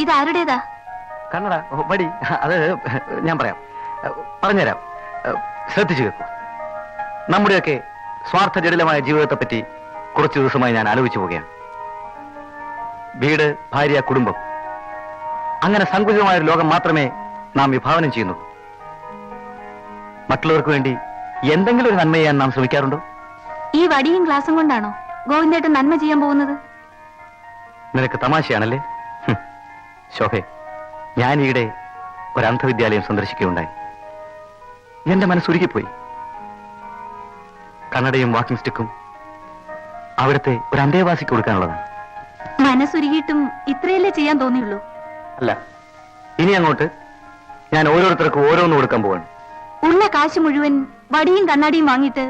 ഇതാരുടേതാ? കണ്ണട വടി. അത് ഞാൻ പറയാം, പറഞ്ഞുതരാം. ശ്രദ്ധിച്ചു കേൾക്കൂ. നമ്മുടെയൊക്കെ സ്വാർത്ഥ ജടിലമായ ജീവിതത്തെപ്പറ്റി കുറച്ചു ദിവസമായി ഞാൻ ആലോചിച്ചു പോവുകയാണ്. വീട്, ഭാര്യ, കുടുംബം, അങ്ങനെ സങ്കുചിതമായ ഒരു ലോകം മാത്രമേ നാം വിഭാവനം ചെയ്യുന്നു. മറ്റുള്ളവർക്ക് വേണ്ടി എന്തെങ്കിലും ഒരു നന്മ ചെയ്യാൻ നാം ശ്രമിക്കാറുണ്ടോ? ഈ വടിയും ഗ്ലാസും കൊണ്ടാണോ ഗോവിന്ദേട്ടൻ നന്മ ചെയ്യാൻ പോകുന്നത്? നിനക്ക് തമാശയാണല്ലേ? ശോഭെ, ഞാൻ ഈയിടെ ഒരു അന്ധവിദ്യാലയം സന്ദർശിക്കുകയുണ്ടായി. എന്റെ മനസ്സുരുകിപ്പോയി. കണ്ണടയും വാക്കിംഗ് സ്റ്റിക്കും അവിടുത്തെ ഒരു അന്തേവാസിക്ക് കൊടുക്കാനുള്ളതാണ്. മനസ്സുരുകിയിട്ടും ഇത്രയല്ലേ ചെയ്യാൻ തോന്നിയുള്ളൂ? അല്ല, ഇനി അങ്ങോട്ട് ഞാൻ ഓരോരുത്തർക്കും ഓരോന്ന് കൊടുക്കാൻ പോവാണ്. ഉള്ള കാശ് മുഴുവൻ വടിയും കണ്ണാടിയും വാങ്ങിയിട്ട്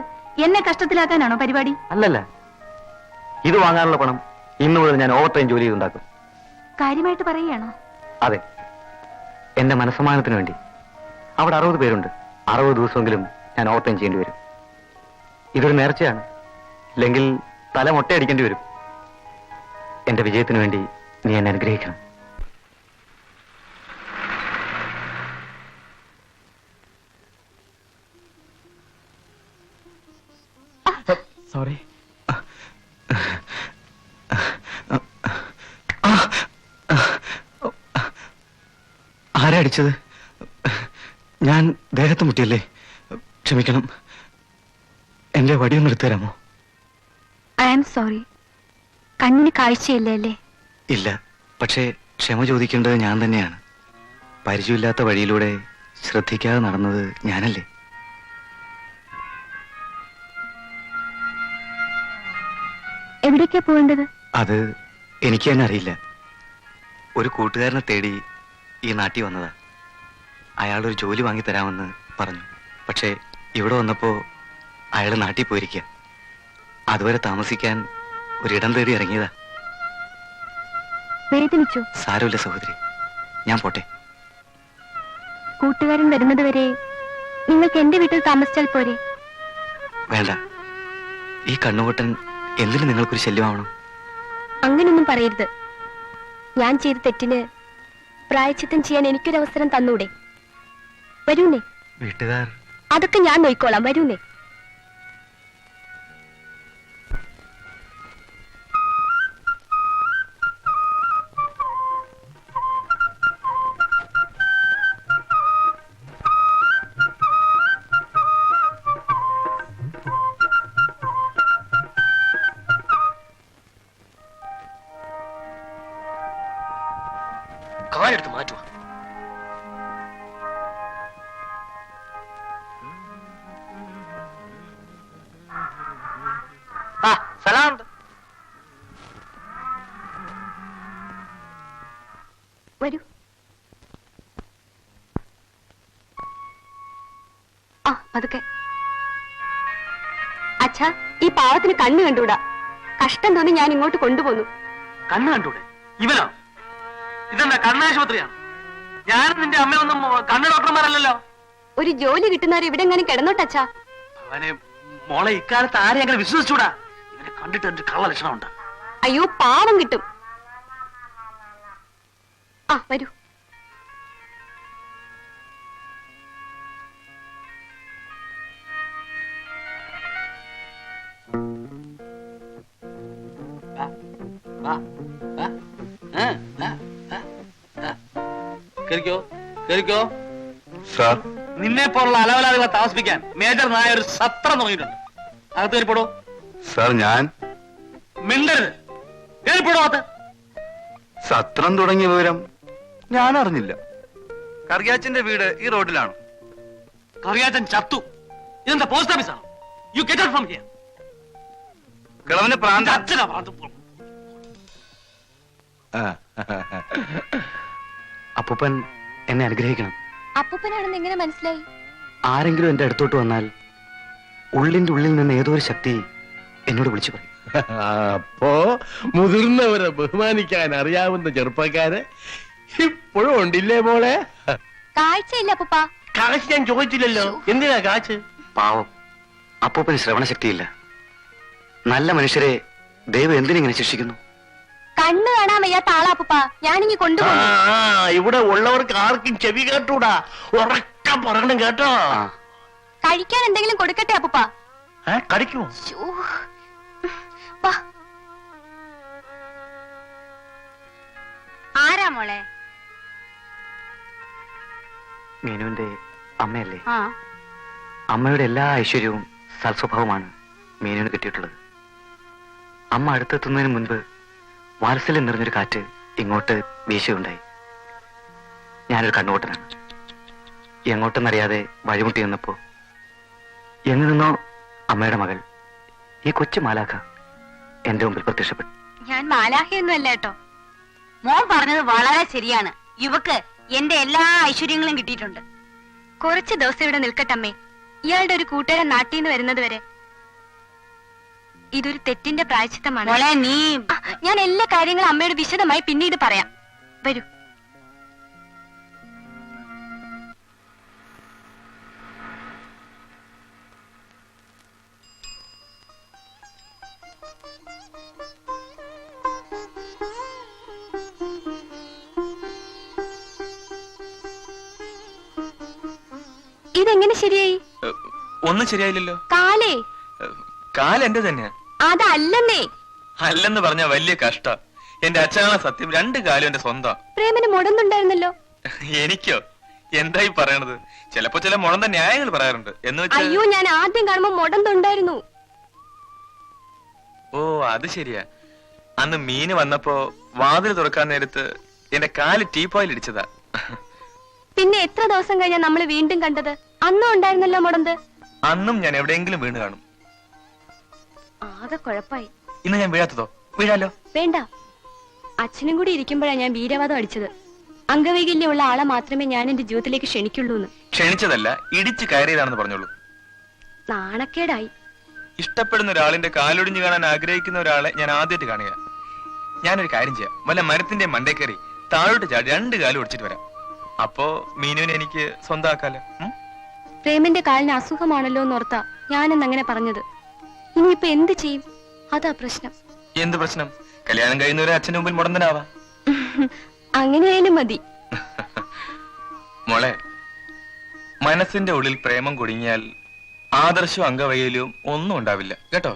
എന്നെ കഷ്ടത്തിലാക്കാനാണോ പരിപാടി? അല്ലല്ല, ഇത് വാങ്ങാനുള്ള പണം ഇന്നു മുതൽ ഞാൻ ഓവർ ടൈം ജോലി ചെയ്തുണ്ടാക്കും. കാര്യമായിട്ട് പറയുകയാണോ? അതെ, എന്റെ മനസ്സമാനത്തിന് വേണ്ടി. അവിടെ 60 പേരുണ്ട്. 60 ദിവസമെങ്കിലും ഞാൻ ഓവർ ടൈം ചെയ്യേണ്ടി വരും. ഇതൊരു നേർച്ചയാണ്. ഇല്ലെങ്കിൽ തല മൊട്ടയടിക്കേണ്ടി വരും. എന്റെ വിജയത്തിന് വേണ്ടി നീ എന്നെ അനുഗ്രഹിക്കണം. സോറി. ആരാ അടിച്ചത്? ഞാൻ ദേഹത്ത് മുട്ടിയല്ലേ? ക്ഷമിക്കണം. എന്റെ വടിയൊന്നും എടുത്തു തരാമോ? I am sorry. കണ്ണിന് കാഴ്ചയില്ലേ അല്ലേ? ഇല്ല, പക്ഷേ ക്ഷമ ചോദിക്കേണ്ടത് ഞാൻ തന്നെയാണ്. പരിചയമില്ലാത്ത വഴിയിലൂടെ ശ്രദ്ധിക്കാതെ നടന്നത് ഞാനല്ലേ? എവിടേക്കാ പോകേണ്ടത്? അത് എനിക്ക് തന്നെ അറിയില്ല. ഒരു കൂട്ടുകാരനെ തേടി ഈ നാട്ടിൽ വന്നതാ. അയാളൊരു ജോലി വാങ്ങിത്തരാമെന്ന് പറഞ്ഞു. പക്ഷേ ഇവിടെ വന്നപ്പോ അയാൾ നാട്ടിൽ പോയിരിക്കുക. അതുവരെ താമസിക്കാൻ ഒരിടം തേടി ഇറങ്ങിയതാ. വേദനിച്ചു? സാരമില്ല സഹോദരി, ഞാൻ പോട്ടെ. കൂട്ടുകാരൻ വരുന്നത് വരെ നിങ്ങൾക്ക് എന്റെ വീട്ടിൽ താമസിച്ചാൽ പോരെ? വേണ്ട, ഈ കണ്ണുകൊട്ടൻ എന്തിനു നിങ്ങൾക്കൊരു ശല്യമാവണം? അങ്ങനൊന്നും പറയരുത്. ഞാൻ ചെയ്ത തെറ്റിന് പ്രായച്ചിത്തം ചെയ്യാൻ എനിക്കൊരവസരം തന്നൂടെ? വരൂന്നേ. വീട്ടുകാർ അതൊക്കെ ഞാൻ നോയിക്കോളാം. വരൂന്നേ. കാലെടുത്ത് മാറ്റുക. സലാം. വരൂ. പതുക്കെ. അച്ഛാ, ഈ പാവത്തിന് കണ്ണ് കണ്ടൂടാ. കഷ്ടം തോന്നി ഞാൻ ഇങ്ങോട്ട് കൊണ്ടുപോന്നു. കണ്ണ് കണ്ടൂടെ? ഇവനോ? ഇതെന്താ കണ്ണാശുപത്രിയാണ്? ഞാനും നിന്റെ അമ്മയൊന്നും കണ്ണ് ഡോക്ടർമാരല്ലല്ലോ. ഒരു ജോലി കിട്ടുന്നവർ ഇവിടെ എങ്ങനെ കിടന്നോട്ടച്ഛാ? അവനെ മോളെ ഇക്കാലത്ത് ആരെ അങ്ങനെ വിശ്വസിച്ചൂടാ. ഇവനെ കണ്ടിട്ട് എന്റെ കള്ള ലക്ഷണമുണ്ട്. അയ്യോ, പാവം കിട്ടും. വരൂ. നിന്നെ പോലുള്ള അലവലാദികളെ താമസിപ്പിക്കാൻ മേജർ നായ ഒരു സത്രം തുടങ്ങിയിട്ടുണ്ട്. അകത്ത് കയറിപ്പോടോ. സാർ, ഞാൻ മിണ്ടരുത്. കയറിപ്പോടോ അകത്ത്. സത്രം തുടങ്ങിയ വിവരം ഞാൻ അറിഞ്ഞില്ല. കറിയാച്ചന്റെ വീട് ഈ റോഡിലാണ്. കറിയാച്ചൻ ചത്തു. ഇതെന്താ പോസ്റ്റ് ഓഫീസാണോ? You get out from here. കിളവന് പ്രാന്ത. അച്ഛനാ പ്രാന്ത്. അപ്പൂപ്പൻ എന്നെ അനുഗ്രഹിക്കണം. അപ്പൂപ്പനാണെന്ന് എങ്ങനെ മനസ്സിലായി? ആരെങ്കിലും എന്റെ അടുത്തോട്ട് വന്നാൽ ഉള്ളിന്റെ ഉള്ളിൽ നിന്ന് ഏതോ ഒരു ശക്തി എന്നോട് വിളിച്ചു പറയും. അപ്പോ മുതിർന്നവരെ ബഹുമാനിക്കാൻ അറിയാവുന്ന ചെറുപ്പക്കാരെ ഇപ്പോഴും ഉണ്ടില്ലേ മോളെ? കാഴ്ചയില്ല അപ്പൂപ്പ. കാശ് ഞാൻ ചോദിച്ചില്ലല്ലോ. എന്തിനാ കാശ്? പാവം, അപ്പൂപ്പന് ശ്രവണശക്തിയില്ല. നല്ല മനുഷ്യരെ ദൈവം എന്തിനിങ്ങനെ ശിക്ഷിക്കുന്നു? കണ്ണ് കാണാൻ വയ്യാത്ത ആളാ അപ്പൂപ്പ. ഞാനിങ്ങി കൊണ്ടുപോകും. ഇവിടെ ഉള്ളവർക്ക് ആർക്കും ചെവി കേട്ടൂടാ. ഉറക്കം പറയണം കേട്ടോ. കഴിക്കാൻ എന്തെങ്കിലും കൊടുക്കട്ടെ അപ്പൂപ്പ? കടിക്കുമോ? ആരാ മോളെ? മീനുവിന്റെ അമ്മയല്ലേ? ആ. അമ്മയുടെ എല്ലാ ഐശ്വര്യവും സൽസ്വഭാവമാണ് മീനുവിന് കിട്ടിയിട്ടുള്ളത്. അമ്മ അടുത്തെത്തുന്നതിന് മുൻപ് വാത്സല്യം നിറഞ്ഞൊരു കാറ്റ് ഇങ്ങോട്ട് വീശുകയുണ്ടായി. ഞാനൊരു കണ്ണുകൂട്ടനാണ്. എങ്ങോട്ടെന്നറിയാതെ വഴിമുട്ടി നിന്നപ്പോ എങ്ങു നിന്നോ അമ്മയുടെ മകൾ, ഈ കൊച്ചു മാലാഖ, എന്റെ മുമ്പിൽ പ്രത്യക്ഷപ്പെട്ടു. ഞാൻ മാലാഖയൊന്നും അല്ല കേട്ടോ. മോൻ പറഞ്ഞത് വളരെ ശരിയാണ്. ഇവക്ക് എന്റെ എല്ലാ ഐശ്വര്യങ്ങളും കിട്ടിയിട്ടുണ്ട്. കുറച്ച് ദിവസം ഇവിടെ നിൽക്കട്ടമ്മേ. ഇയാളുടെ ഒരു കൂട്ടുകാരൻ നാട്ടിൽ നിന്ന് വരുന്നത് വരെ. ഇതൊരു തെറ്റിന്റെ പ്രായശ്ചിത്തമാണ്. ഞാൻ എല്ലാ കാര്യങ്ങളും അമ്മയോട് വിശദമായി പിന്നീട് പറയാം. വരൂ. ഇതെങ്ങനെ ശരിയായി? ഒന്നും ശരിയായില്ലല്ലോ. കാലേ കാലെന്റെ തന്നെയാ. അതല്ലെന്നേ. അല്ലെന്ന് പറഞ്ഞ വലിയ കഷ്ട. എന്റെ അച്ഛനാണ് സത്യം. 2 കാലും എന്റെ സ്വന്തം. പ്രേമന് മുടന്നുണ്ടായിരുന്നല്ലോ. എനിക്കോ? എന്തായി പറയണത്? ചിലപ്പോ ചില മുടന്ത ന്യായങ്ങൾ പറയാറുണ്ട്. എന്ന് വെച്ചാൽ അയ്യോ, ഞാൻ ആദ്യം കാണുമ്പോ മുടന്നുണ്ടായിരുന്നു. ഓ, അത് ശരിയാ. അന്ന് മീന് വന്നപ്പോ വാതിൽ തുറക്കാൻ നേരത്ത് എന്റെ കാല് ടീപ്പോയിൽ ഇടിച്ചതാ. പിന്നെ എത്ര ദിവസം കഴിഞ്ഞാ നമ്മള് വീണ്ടും കണ്ടത്? അന്നും ഉണ്ടായിരുന്നല്ലോ മുടന്ത്. അന്നും ഞാൻ എവിടെയെങ്കിലും വീണ് കാണും. ആകെ കുഴപ്പായി. ഇന്ന് ഞാൻ വീഴാത്തതോ? വീഴാലോ? വേണ്ട. അച്ഛനും കൂടി ഇരിക്കുമ്പോഴാ ഞാൻ വീരവാദം അടിച്ചത്. അംഗവൈകല്യമുള്ള ആളെ മാത്രമേ ഞാൻ എന്റെ ജീവിതത്തിലേക്ക് ക്ഷണിക്കുള്ളൂ. ക്ഷണിച്ചതല്ല, ഇടിച്ചു കയറിയതാണെന്ന് പറഞ്ഞോളൂ. നാണക്കേടായി. ഇഷ്ടപ്പെടുന്ന ഒരാളിന്റെ കാലൊടിഞ്ഞു കാണാൻ ആഗ്രഹിക്കുന്ന ഒരാളെ ഞാൻ ആദ്യമായിട്ട് കാണുക. ഞാനൊരു കാര്യം ചെയ്യാം. വല്ല മരത്തിന്റെ മണ്ടേ കയറി താഴോട്ട് ചാടി 2 കാലും ഒടിച്ചിട്ട് വരാം. അപ്പോ മീനുവിനെ എനിക്ക് സ്വന്തമാക്കാലോ. പ്രേമന്റെ കാലിന് അസുഖമാണല്ലോ എന്നോർത്താ ഞാനെന്ന് അങ്ങനെ പറഞ്ഞത്. ഇനിയിപ്പോ എന്ത് ചെയ്യും? അതാ പ്രശ്നം. എന്ത് പ്രശ്നം? കല്യാണം കഴിയുന്നവരെ അച്ഛന്റെ മുമ്പിൽ മുടന്തനാവാ. അങ്ങനെയായാലും മതി. മോളെ, മനസ്സിന്റെ ഉള്ളിൽ പ്രേമം കുടുങ്ങിയാൽ ആദർശവും അംഗവൈകല്യവും ഒന്നും ഉണ്ടാവില്ല കേട്ടോ.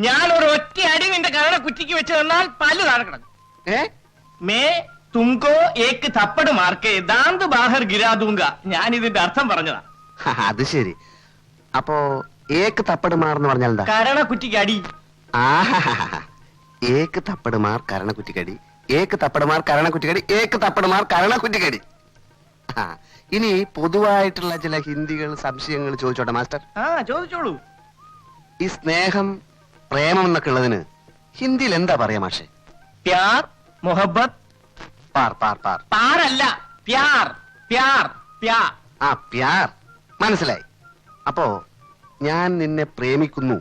ഞാൻ ഒരു ഒറ്റ അടി നിന്റെ കരണ കുറ്റിക്ക് വെച്ച് തന്നാൽ പല്ല് താഴെ കിടക്കും. മേ തുംകോ ഏക്ക് തപ്പട് മാർക്കേ ദാന്ത് ബാഹർ ഗിരാദൂങ്ക. ഞാൻ ഇതിന്റെ അർത്ഥം പറഞ്ഞതാ. അത് ശരി. അപ്പോ ഏക്ക് തപ്പട് മാർ എന്ന് പറഞ്ഞാൽ എന്താ? കരണ കുറ്റിക്ക് അടി. ഏക്ക് തപ്പട് മാർ കരണ കുറ്റിക്കടി, ഏക്ക് തപ്പട് മാർ കരണ കുറ്റിക്കടി, ഏക്ക് തപ്പട് മാർ കരണ കുറ്റിക്കടി. ഇനി പൊതുവായിട്ടുള്ള ചില ഹിന്ദികൾ, സംശയങ്ങൾ ചോദിച്ചോട്ടെ മാസ്റ്റർ? ചോദിച്ചോളൂ. ഈ സ്നേഹം, പ്രേമം എന്നൊക്കെ ഉള്ളതിന് ഹിന്ദിയിൽ എന്താ പറയാ മാഷെ? പ്യാർ, മൊഹബത്ത്. പാർ പാർ പാർ. പാറല്ല, പ്യാർ പ്യാർ പ്യാർ. പ്യാർ മനസ്സിലായി. അപ്പോ ഞാൻ നിന്നെ പ്രേമിക്കുന്നു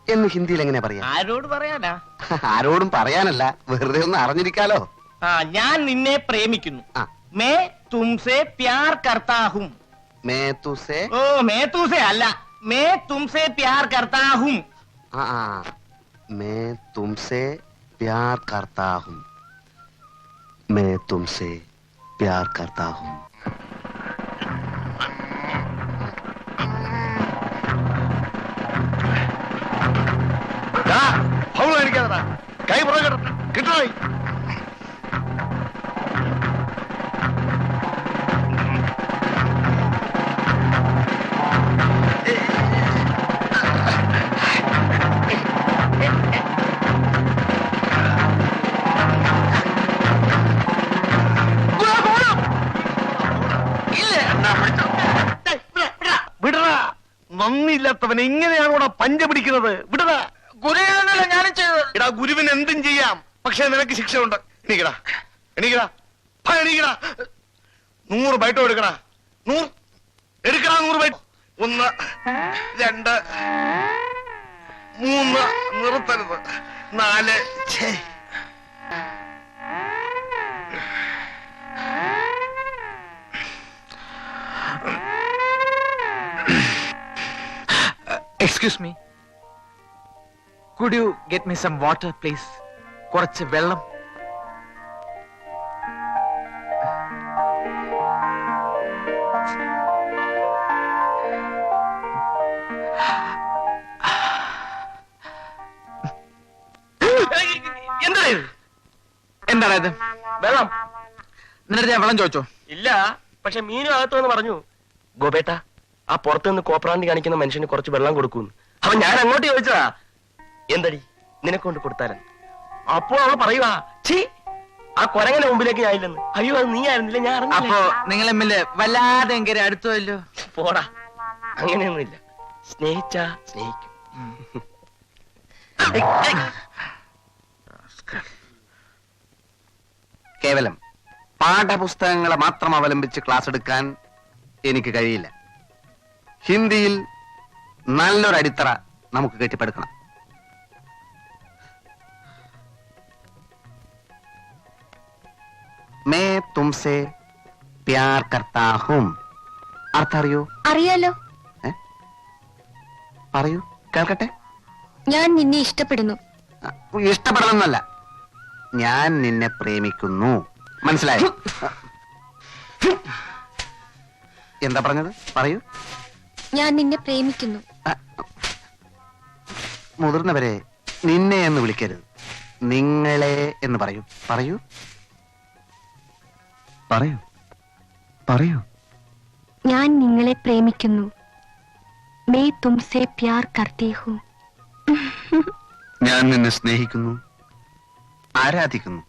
എന്ന് ഹിന്ദിയിൽ എങ്ങനെ പറയാ? ആരോട് പറയാനാ? ആരോടും പറയാനല്ല, വെറുതെ ഒന്ന് അറിഞ്ഞിരിക്കാലോ. ഞാൻ നിന്നെ പ്രേമിക്കുന്നു. മേ തുംസേ പ്യാർ കർത്താ ഹൂം. മേ തുസേ? ഓ, മേ തുസേ അല്ല, may തുംസേ Pyaar കർത്താ ഹൂം. May തുംസേ Pyaar കർത്താ ഹൂം. May തുംസേ Pyaar കർത്താ ഹൂം. കൈ പുറകെ കിട്ടോ? വിടറാ, നന്ദിയില്ലാത്തവൻ എങ്ങനെയാണോടാ പഞ്ച പിടിക്കുന്നത്? വിടറാ. ഗുരുവിനല്ല ഞാനും ചെയ്തത്. ഇടാ, ഗുരുവിന് എന്തും ചെയ്യാം, പക്ഷെ നിനക്ക് ശിക്ഷ ഉണ്ട്. എണീക്കടാ, എണീക്കടാ, എണീക്കടാ. 100 ബൈറ്റോ എടുക്കടാ. 100 എടുക്കടാ. 100 ബൈറ്റ്. 1 2 3 നിർത്തരുത്. 4 excuse me. Could you get me some water please? കുറച്ച് വെള്ളം. എന്താ ഇത്? എന്താണ് ഇത്? വെള്ളം നിന്റെ ഞാൻ വെള്ളം ചോദിച്ചോ? ഇല്ല, പക്ഷെ മീനും അകത്തുവെന്ന് പറഞ്ഞു. ഗോപേട്ട, ആ പുറത്തു നിന്ന് കോപ്രാന്തി കാണിക്കുന്ന മനുഷ്യന് കുറച്ച് വെള്ളം കൊടുക്കൂന്ന്. അപ്പൊ ഞാൻ അങ്ങോട്ട് ചോദിച്ചതാ, എന്തടി നിനക്കൊണ്ട് കൊടുത്താലും. അപ്പോൾ അവൾ പറയുവാ, ഛീ, ആ കൊരങ്ങനെ മുമ്പിലേക്ക് ഞാൻ ഇല്ലെന്ന്. അയ്യോ, അത് നീ ആയിരുന്നില്ല, ഞാൻ അപ്പോ അറിഞ്ഞില്ല. നിങ്ങൾ തമ്മില് വല്ലാതെ എങ്കിൽ അടുത്തല്ലോ. പോടാ, അങ്ങനെയൊന്നുമില്ല. സ്നേഹിച്ചാ സ്നേഹിക്കും. കേവലം പാഠപുസ്തകങ്ങളെ മാത്രം അവലംബിച്ച് ക്ലാസ് എടുക്കാൻ എനിക്ക് കഴിയില്ല. ഹിന്ദിയിൽ നല്ലൊരു അടിത്തറ നമുക്ക് കെട്ടിപ്പടുക്കണം. മേ തുംസെ പ്യാർ കർത്താ ഹൂം. അർത്ഥം അറിയോ? അറിയാലോ. പറയൂ, കേൾക്കട്ടെ. ഞാൻ നിന്നെ ഇഷ്ടപ്പെടുന്നു. ഇഷ്ടപ്പെടണമെന്നല്ല, ഞാൻ നിന്നെ പ്രേമിക്കുന്നു. മനസ്സിലായോ? എന്താ പറഞ്ഞത്? പറയൂ. ഞാൻ നിന്നെ പ്രേമിക്കുന്നു. മുതിർന്നവരെ നിന്നെ എന്ന് വിളിക്കരുത്, നിങ്ങളെ എന്ന് പറയൂ. പറയൂ, പറയൂ, പറയൂ. ഞാൻ നിങ്ങളെ പ്രേമിക്കുന്നു. मैं तुमसे प्यार करती हूँ. ഞാൻ നിന്നെ സ്നേഹിക്കുന്നു, ആരാധിക്കുന്നു,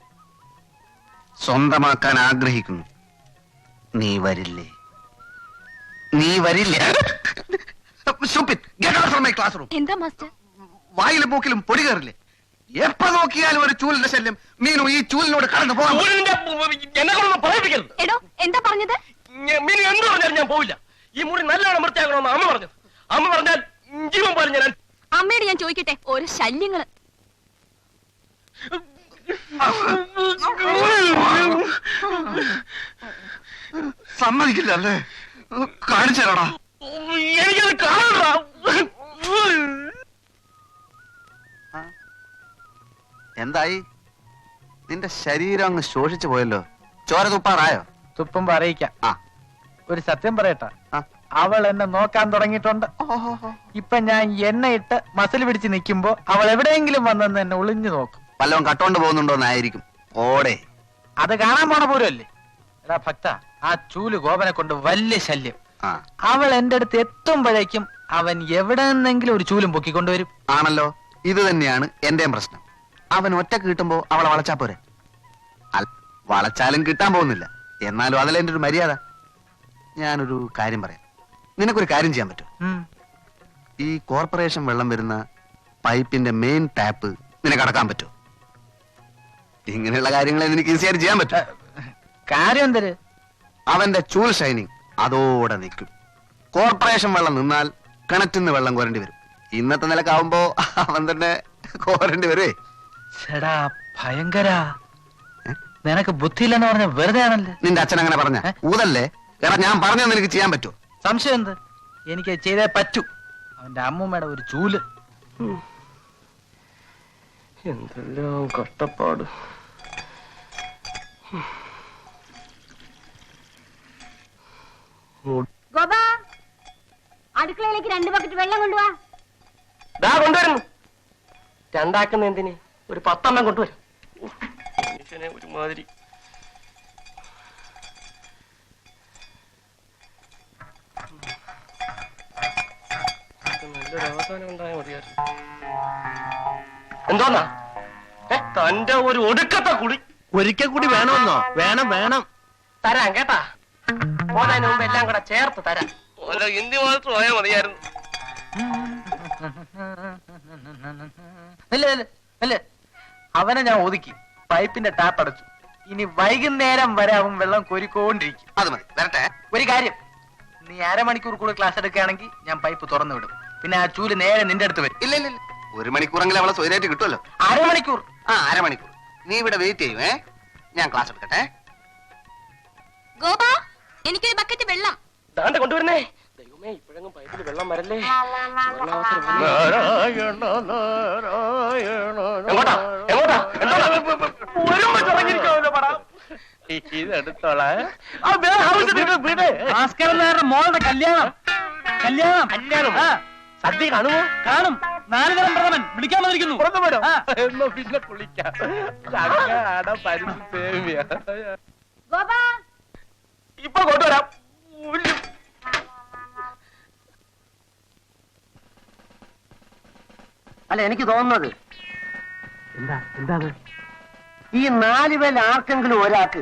സ്വന്തമാക്കാൻ ആഗ്രഹിക്കുന്നു. നീ വരില്ലേ? നീ വരില്ല. Stupid. Get out from my classroom. എന്താ മാസ്റ്റർ? വായിലും മൂക്കിലും പൊടി കയറില്ലേ? എപ്പോ നോക്കിയാലും ഒരു ചൂലിന്റെ ശല്യം. മീനു, ഈ ചൂലിനോട് കടന്നു പോകാൻ. എന്നെ കൊണ്ടൊന്നും പറയിപ്പിക്കരുത്. എടോ, എന്താ പറഞ്ഞത്? മീനു എന്ത് പറഞ്ഞാലും ഞാൻ പോവില്ല. ഈ മുറി നല്ലോണം വൃത്തിയാക്കണമെന്ന് അമ്മ പറഞ്ഞു. അമ്മ പറഞ്ഞാൽ ജീവൻ പോലെ ഞാൻ. അമ്മയോട് ഞാൻ ചോദിക്കട്ടെ, ഓരോ ശല്യങ്ങള്. സമ്മതിക്കില്ല അല്ലേ? കാണിച്ചേരാടാ. എനിക്കത് കാണണ്ട. എന്തായി? നിന്റെ ശരീരം അങ്ങ് ശോഷിച്ചു പോയല്ലോ. ചോര തുപ്പാറായോ? തുപ്പുമ്പോ അറിയിക്കാം. ആ, ഒരു സത്യം പറയട്ടെ, ആ. അവൾ എന്നെ നോക്കാൻ തുടങ്ങിയിട്ടുണ്ട്. ഇപ്പൊ ഞാൻ എണ്ണ ഇട്ട് മസിൽ പിടിച്ച് നിൽക്കുമ്പോ അവൾ എവിടെയെങ്കിലും വന്നെന്ന് എന്നെ ഒളിഞ്ഞു നോക്കും. വല്ലവൻ കട്ടോണ്ട് പോകുന്നുണ്ടോന്നായിരിക്കും. ഓടെ അത് കാണാൻ പോണ പോലുമല്ലേ? എടാ ഭക്ത, ആ ചൂല് ഗോപനെ കൊണ്ട് വലിയ ശല്യം. ആ, അവൾ എന്റെ അടുത്ത് എത്തുമ്പോഴേക്കും അവൻ എവിടെ നിന്നെങ്കിലും ഒരു ചൂലും പൊക്കിക്കൊണ്ടുവരും. ആണല്ലോ. ഇത് തന്നെയാണ് എന്റെയും പ്രശ്നം. അവൻ ഒറ്റക്ക് കിട്ടുമ്പോ അവളെ വളച്ചാ പോരെ. വളച്ചാലും കിട്ടാൻ പോകുന്നില്ല. എന്നാലും അതല്ല എന്റെ ഒരു മര്യാദ. ഞാനൊരു കാര്യം പറയാം. നിനക്കൊരു കാര്യം ചെയ്യാൻ പറ്റും. ഈ കോർപ്പറേഷൻ വെള്ളം വരുന്ന പൈപ്പിന്റെ മെയിൻ ടാപ്പ് നിനക്ക് അടക്കാൻ പറ്റുമോ? ഇങ്ങനെയുള്ള കാര്യങ്ങളെ നിനക്ക് ഈസിയായിട്ട് ചെയ്യാൻ പറ്റും. കാര്യം എന്തര്? അവന്റെ ചൂൽ ഷൈനിങ് അതോടെ നിൽക്കും. കോർപ്പറേഷൻ വെള്ളം നിന്നാൽ കിണറ്റിന്ന് വെള്ളം കോരേണ്ടി വരും. ഇന്നത്തെ നിലക്കാവുമ്പോ അവൻ തന്നെ കോരേണ്ടി വരുവേ. ചേടാ ഭയങ്കര, നിനക്ക് ബുദ്ധിയില്ലെന്ന് പറഞ്ഞ വെറുതെ ആണല്ലേ? നിന്റെ അച്ഛൻ അങ്ങനെ പറഞ്ഞ ഊതല്ലേ? എടാ, ഞാൻ പറഞ്ഞത് നിനക്ക് ചെയ്യാൻ പറ്റുമോ? സംശയം എന്ത്? എനിക്ക് ചെയ്തേ പറ്റൂ. അവന്റെ അമ്മൂമ്മയുടെ ഒരു ചൂല്. എന്തെല്ലാം കഷ്ടപ്പാട്. ഗോപാ, അടുക്കളയിലേക്ക് 2 ബക്കറ്റ് വെള്ളം കൊണ്ടുവാ. ദാ കൊണ്ടുവരുന്നു. രണ്ടാക്കുന്ന എന്തിന്? ഒരു 10 എണ്ണം കൊണ്ടുവരും. മനുഷ്യനെ ഒരുമാതിരി. നല്ലൊരു അവസാനം ഉണ്ടായാൽ മതിയായിരുന്നു. എന്തോന്നാ തന്റെ ഒരു ഒടുക്കത്തെ കുടി? ഒരിക്കൽ കൂടി വേണമെന്നോ? വേണം, വേണം. തരാം കേട്ടാ. പോന്നതിന് മുമ്പ് എല്ലാം കൂടെ ചേർത്ത് തരാം. ഓരോ ഹിന്ദി മാത്രം പോയാൽ മതിയായിരുന്നു. അല്ലേ അവനെ ഞാൻ ഒതുക്കി, പൈപ്പിന്റെ ടാപ്പ് അടച്ചു. ഇനി വൈകുന്നേരം വരെ അവൻ വെള്ളം കോരിക്കൊണ്ടിരിക്കും. അത് മതി, വരട്ടെ. ഒരു കാര്യം, നീ അരമണിക്കൂർ കൂടെ ക്ലാസ് എടുക്കുകയാണെങ്കിൽ ഞാൻ പൈപ്പ് തുറന്നു വിടും. പിന്നെ ആ ചൂല് നേരെ നിന്റെ അടുത്ത് വരും. ഇല്ല, ഇല്ല, ഇല്ല. 1 മണിക്കൂറെങ്കിലും അവളെ സ്വൈരായിട്ട് കിട്ടുമല്ലോ. അരമണിക്കൂർ. ആ, അരമണിക്കൂർ. നീ ഇവിടെ വെയിറ്റ് ചെയ്യുവേ. ഞാൻ ക്ലാസ് എടുക്കട്ടെ. ഗോപാ, എനിക്കൊരു ബക്കറ്റ് വെള്ളം. ദാണ്ടെ കൊണ്ടുവരുന്നേ. ദൈവമേ. ഇപ്പോഴെങ്കിലും പൈപ്പിൽ വെള്ളം വരല്ലേ. മോളുടെ കല്യാണം കല്യാണം കല്യാണം സദ്യ കാണുമോ? കാണും. 4 തരം പ്രഥമൻ വിളിക്കാൻ വന്നിരിക്കുന്നു. എന്നോ പിന്നെ കുളിക്കാം. ഇപ്പൊ കൊണ്ടുവരാം. അല്ല, എനിക്ക് തോന്നുന്നത് എന്താ ഈ 4 പേരിൽ ആർക്കെങ്കിലും ഒരാൾക്ക്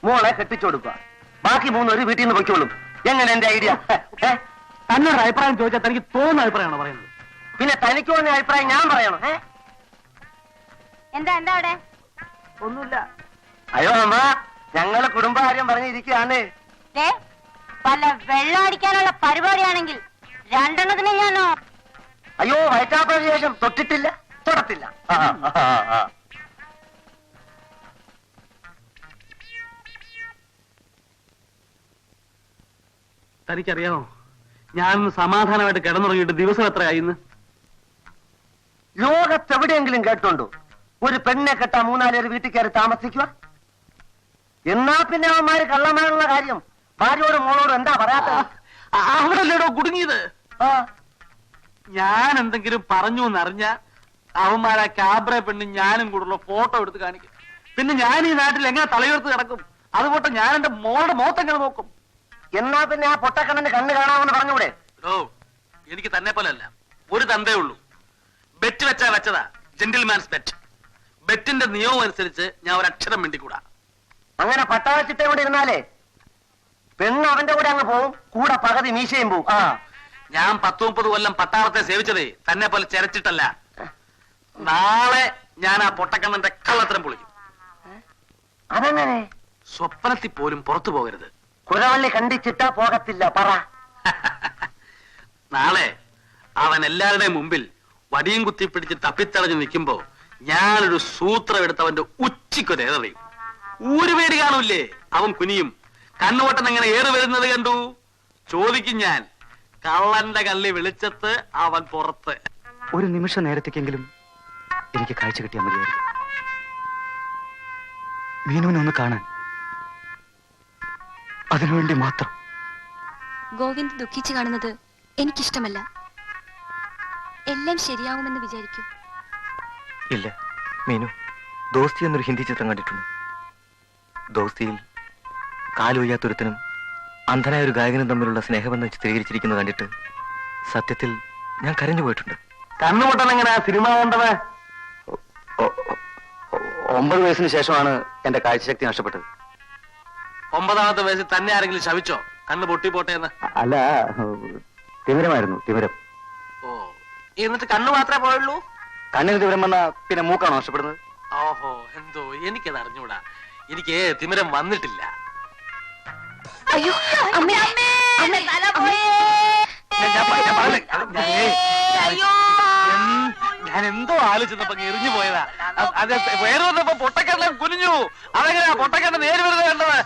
മോളെ കെട്ടിച്ചു കൊടുക്കുക, ബാക്കി 3 പേര് വീട്ടിൽ നിന്ന് പൊയ്ക്കോളും. എങ്ങനെ എന്റെ ഐഡിയ? തന്നൊരു അഭിപ്രായം ചോദിച്ചാൽ തനിക്ക് തോന്നുന്ന അഭിപ്രായമാണോ പറയുന്നത്? പിന്നെ തനിക്ക് തോന്നിയ അഭിപ്രായം ഞാൻ പറയണോ? എന്താ എന്താ അവിടെ? ഒന്നുമില്ല. അയ്യോ അമ്മ, ഞങ്ങള് കുടുംബകാര്യം പറഞ്ഞിരിക്കുകയാണ്. വല്ല വെള്ളം അടിക്കാനുള്ള പരിപാടിയാണെങ്കിൽ 2 ഞാനോ. അയ്യോ, വയറ്റാപ്പതിന് ശേഷം തൊട്ടിട്ടില്ല, തൊടത്തില്ല. തനിക്കറിയാമോ, ഞാനൊന്ന് സമാധാനമായിട്ട് കിടന്നുറങ്ങിയിട്ട് ദിവസം എത്രയായിന്ന്? ലോകത്തെവിടെയെങ്കിലും കേട്ടുണ്ടോ ഒരു പെണ്ണെ കെട്ടാ 3-4 പേര് വീട്ടിൽ കയറി താമസിക്കുക? എന്നാ പിന്നെ അവന്മാര് കള്ളന്മാരുള്ള കാര്യം ഭാര്യയോടും മോളോടും എന്താ പറയാത്തത്? അവിടെല്ലേടോ കുടുങ്ങിയത്. ഞാൻ എന്തെങ്കിലും പറഞ്ഞു എന്നറിഞ്ഞ അവന്മാരാ ക്യാബ്ര പെണ്ണും ഞാനും കൂടുള്ള ഫോട്ടോ എടുത്ത് കാണിക്കും. പിന്നെ ഞാൻ ഈ നാട്ടിൽ എങ്ങനെ തലയുയർത്ത് കിടക്കും? അതുപോലെ ഞാൻ എന്റെ മോളുടെ മുഖത്തെങ്ങനെ നോക്കും? എന്നാ പിന്നെ ആ പൊട്ടക്കണ്ണന് കണ്ണ് കാണാമെന്ന് പറഞ്ഞൂടെ? എനിക്ക് തന്നെ പോലെ അല്ല, ഒരു തന്തേ ഉള്ളൂ. ബെറ്റ് വെച്ചാ വെച്ചതാ, ജെന്റിൽമാൻസ് ബെറ്റ്. ബെറ്റിന്റെ നിയമം അനുസരിച്ച് ഞാൻ ഒരു അക്ഷരം മിണ്ടിക്കൂടാ. അങ്ങനെ പട്ടാളച്ചിട്ടേ കൂടെ ഇരുന്നാലേ പെണ്ണ് അവന്റെ കൂടെ അങ്ങ് പോവും, കൂടെ പകുതി മീശയും പോവും. ഞാൻ 10-30 കൊല്ലം പട്ടാളത്തെ സേവിച്ചതേ തന്നെ പോലെ ചെരച്ചിട്ടല്ല. നാളെ ഞാൻ ആ പൊട്ടക്കണ്ണന്റെ കള്ളത്തരം പൊളിക്കും. അതെങ്ങനെ? സ്വപ്നത്തിൽ പോലും പുറത്തു പോകരുത്. കുരവള്ളി കണ്ടിച്ചിട്ടാ പോകത്തില്ല, പറ. നാളെ അവൻ എല്ലാവരുടെയും മുമ്പിൽ വടിയും കുത്തി പിടിച്ച് തപ്പിത്തടഞ്ഞു നിൽക്കുമ്പോ ഞാനൊരു സൂത്രം എടുത്ത് അവന്റെ ഉച്ചിക്കൊരു ഏറിയും. ഊരുപേടി കാണൂല്ലേ, അവൻ കുനിയും. കണ്ണുവട്ടൻ എങ്ങനെ ഏറി വരുന്നത് കണ്ടു ചോദിക്കും ഞാൻ. കള്ളന്റെ കള്ളി വെളിച്ചത്ത് അവൻ പുറത്ത്. ഒരു നിമിഷ നേരത്തേക്കെങ്കിലും എനിക്ക് കാഴ്ച കിട്ടിയാൽ മതിയായിരുന്നു. മീനുവിനെ ഒന്ന് കാണാൻ, അതിനുവേണ്ടി മാത്രം. ഗോവിന്ദ് ദുഃഖിച്ചു കാണുന്നത് എനിക്കിഷ്ടമല്ല. എല്ലാം ശരിയാവുമെന്ന് വിചാരിക്കൂ. ഇല്ല മീനു, ദോസ്തി എന്നൊരു ഹിന്ദി ചിത്രം കണ്ടിട്ടുണ്ട്. ദോസ്തിയിൽ കാലുവയ്യാത്തൊരുത്തനും അന്ധനായ ഒരു ഗായകനും തമ്മിലുള്ള സ്നേഹബന്ധം ചിത്രീകരിച്ചിരിക്കുന്നത് കണ്ടിട്ട് സത്യത്തിൽ ഞാൻ കരഞ്ഞു പോയിട്ടുണ്ട്. കണ്ണുപൊട്ടൻ എങ്ങനെ ആ സിനിമ കണ്ടത്? 9 വയസ്സിന് ശേഷമാണ് എന്റെ കാഴ്ചശക്തി നഷ്ടപ്പെട്ടത്. 9ാമത്തെ വയസ്സിൽ തന്നെ ആരെങ്കിലും ശവിച്ചോ കണ്ണ് പൊട്ടിപ്പോട്ടെ എന്ന്? അല്ല, തിമിരമായിരുന്നു, തിമിരം. ഓ, എന്നിട്ട് കണ്ണ് മാത്രമേ പോയുള്ളൂ? കണ്ണിന് തിമിരം വന്നാ പിന്നെ മൂക്കാണോ നഷ്ടപ്പെടുന്നത്? ഓഹോ, എന്തോ എനിക്കത് അറിഞ്ഞൂടാ. എനിക്ക് തിമിരം വന്നിട്ടില്ല. അയ്യോ അമ്മേ, അമ്മേ തല പോയേ. ഞാൻ എന്തോ ആലോചിച്ചപ്പോ എറിഞ്ഞു പോയതാ. അത് വേറെ വന്നപ്പോ പൊട്ടക്കണ്ണൻ കുനിഞ്ഞു. അതെങ്ങനെയാ പൊട്ടക്കണ്ണൻ നേര് വരുന്നത് കണ്ടത്?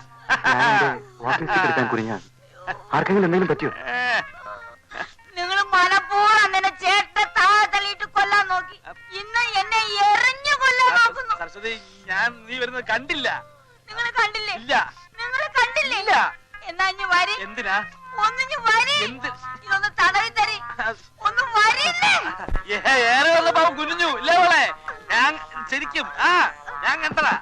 എടുക്കാൻ കുനിഞ്ഞ ആർക്കെങ്കിലും എന്തെങ്കിലും പറ്റിയോ? നിങ്ങൾ മനപ്പൂർവ്വം എന്നെ ചേട്ടനെ താഴെ തള്ളിയിട്ട് കൊല്ലാൻ നോക്കി. ഇന്ന് എന്നെ എറിഞ്ഞു കൊല്ലാൻ നോക്കുന്നു. സരസ്വതി, ഞാൻ നീ വരുന്നത് കണ്ടില്ല. നിങ്ങൾ കണ്ടില്ലേ? ഇല്ല. നിങ്ങൾ കണ്ടില്ലേ? ഇല്ല. എന്നാ ഇഞ്ഞു വരി. എന്തിനാ? ഒന്നിഞ്ഞു വരി. എന്ത്? ഇതൊന്ന് തടവി തരി. ഒന്നും വരില്ലേ? ഏറെ വന്നപ്പോ അവൻ കുനിഞ്ഞു ഇല്ലേ മോളെ? ഞാൻ ശരിക്കും ഞാൻ കണ്ടതാ.